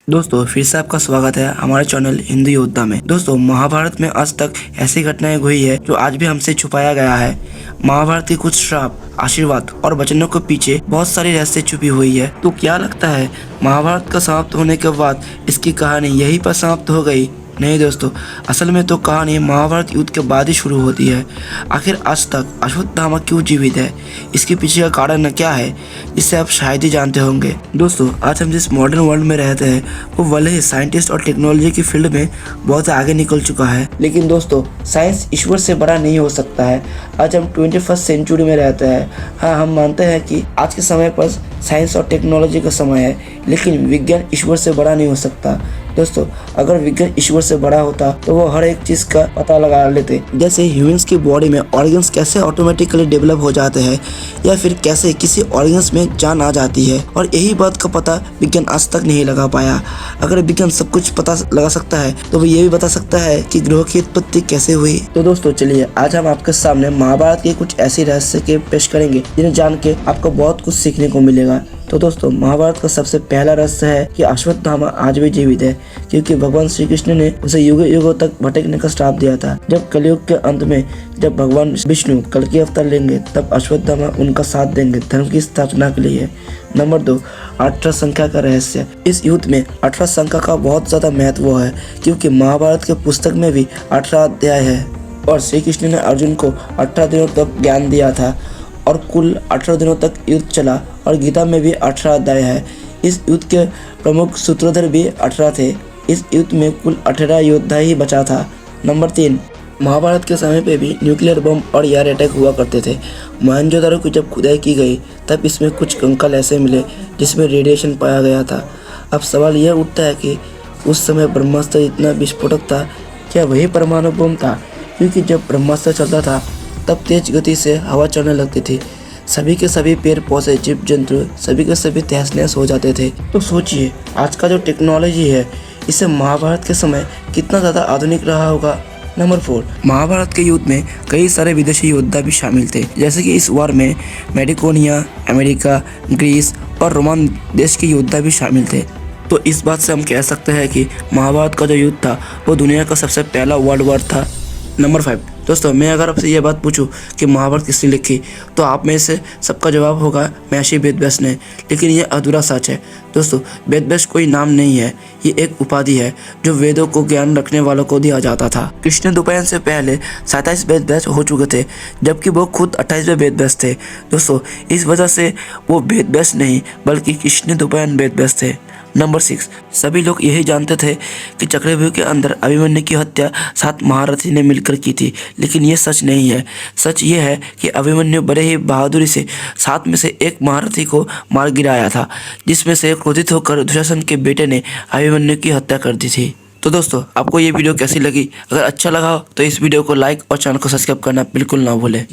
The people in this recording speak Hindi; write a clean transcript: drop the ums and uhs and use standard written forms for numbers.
दोस्तों फिर से आपका स्वागत है हमारे चैनल हिंदू योद्धा में। दोस्तों महाभारत में आज तक ऐसी घटनाएं हुई है जो आज भी हमसे छुपाया गया है। महाभारत के कुछ श्राप, आशीर्वाद और वचनों के पीछे बहुत सारी रहस्य छुपी हुई है। तो क्या लगता है महाभारत का समाप्त होने के बाद इसकी कहानी यहीं पर समाप्त हो गई? नहीं दोस्तों, असल में तो कहानी महाभारत युद्ध के बाद ही शुरू होती है। आखिर आज तक अश्वत्थामा क्यों जीवित है, इसके पीछे का कारण क्या है, इससे आप शायद ही जानते होंगे। दोस्तों आज हम जिस मॉडर्न वर्ल्ड में रहते हैं वो भले ही साइंटिस्ट और टेक्नोलॉजी की फील्ड में बहुत आगे निकल चुका है, लेकिन दोस्तों साइंस ईश्वर से बड़ा नहीं हो सकता है। आज हम 21st सेंचुरी में रहते हैं। हाँ, हम मानते हैं कि आज के समय पर साइंस और टेक्नोलॉजी का समय है, लेकिन विज्ञान ईश्वर से बड़ा नहीं हो सकता। दोस्तों अगर विज्ञान ईश्वर से बड़ा होता तो वो हर एक चीज का पता लगा लेते, जैसे ह्यूमंस की बॉडी में ऑर्गन्स कैसे ऑटोमेटिकली डेवलप हो जाते हैं या फिर कैसे किसी ऑर्गन्स में जान आ जाती है। और यही बात का पता विज्ञान आज तक नहीं लगा पाया। अगर विज्ञान सब कुछ पता लगा सकता है तो वो ये भी बता सकता है कि ग्रहों की उत्पत्ति कैसे हुई। तो दोस्तों चलिए आज हम आपके सामने महाभारत के कुछ ऐसे रहस्य के पेश करेंगे जिन्हें जान के आपको बहुत कुछ सीखने को मिलेगा। तो दोस्तों महाभारत का सबसे पहला रहस्य है कि अश्वत्थामा आज भी जीवित है, क्योंकि भगवान श्री कृष्ण ने उसे युगों युगों तक भटकने का श्राप दिया था। जब कलयुग के अंत में जब भगवान विष्णु कल की अवतार लेंगे तब अश्वत्थामा उनका साथ देंगे धर्म की स्थापना के लिए। नंबर 2, 18 संख्या का रहस्य। इस युद्ध में 18 संख्या का बहुत ज्यादा महत्व है, क्योंकि महाभारत के पुस्तक में भी 18 अध्याय है और श्री कृष्ण ने अर्जुन को 18 दिनों तक ज्ञान दिया था और कुल 18 दिनों तक युद्ध चला और गीता में भी 18 अध्याय है। इस युद्ध के प्रमुख सूत्रधर भी 18 थे। इस युद्ध में कुल 18 योद्धा ही बचा था। नंबर 3, महाभारत के समय पे भी न्यूक्लियर बम और एयर अटैक हुआ करते थे। मोहनजोदड़ो की जब खुदाई की गई तब इसमें कुछ कंकाल ऐसे मिले जिसमें रेडिएशन पाया गया था। अब सवाल यह उठता है कि उस समय ब्रह्मास्त्र इतना विस्फोटक था, क्या वही परमाणु बम था? क्योंकि जब ब्रह्मास्त्र चलता था तब तेज गति से हवा चलने लगती थी। सभी के सभी पेड़ पौधे, जीव जंतु सभी के सभी तहस नहस हो जाते थे। तो सोचिए आज का जो टेक्नोलॉजी है इससे महाभारत के समय कितना ज़्यादा आधुनिक रहा होगा। नंबर 4, महाभारत के युद्ध में कई सारे विदेशी योद्धा भी शामिल थे, जैसे कि इस वार में मेडिकोनिया, अमेरिका, ग्रीस और रोमान देश के योद्धा भी शामिल थे। तो इस बात से हम कह सकते हैं कि महाभारत का जो युद्ध था वो दुनिया का सबसे पहला वर्ल्ड वार था। नंबर 5, दोस्तों मैं अगर आपसे ये बात पूछूं कि महाभारत किसने लिखी तो आप में से सबका जवाब होगा महर्षि वेदव्यास ने, लेकिन ये अधूरा सच है। दोस्तों वेदव्यास कोई नाम नहीं है, ये एक उपाधि है जो वेदों को ज्ञान रखने वालों को दिया जाता था। कृष्ण द्वैपायन से पहले 27 वेदव्यास हो चुके थे, जबकि वो खुद 28वें वेदव्यास थे। दोस्तों इस वजह से वो वेदव्यास नहीं बल्कि कृष्ण द्वैपायन वेदव्यास थे। नंबर 6, सभी लोग यही जानते थे कि चक्रव्यूह के अंदर अभिमन्यु की हत्या 7 महारथी ने मिलकर की थी, लेकिन ये सच नहीं है। सच ये है कि अभिमन्यु बड़े ही बहादुरी से 7 में से एक महारथी को मार गिराया था, जिसमें से क्रोधित होकर दुशासन के बेटे ने अभिमन्यु की हत्या कर दी थी। तो दोस्तों आपको ये वीडियो कैसी लगी? अगर अच्छा लगा हो तो इस वीडियो को लाइक और चैनल को सब्सक्राइब करना बिल्कुल ना भूलें।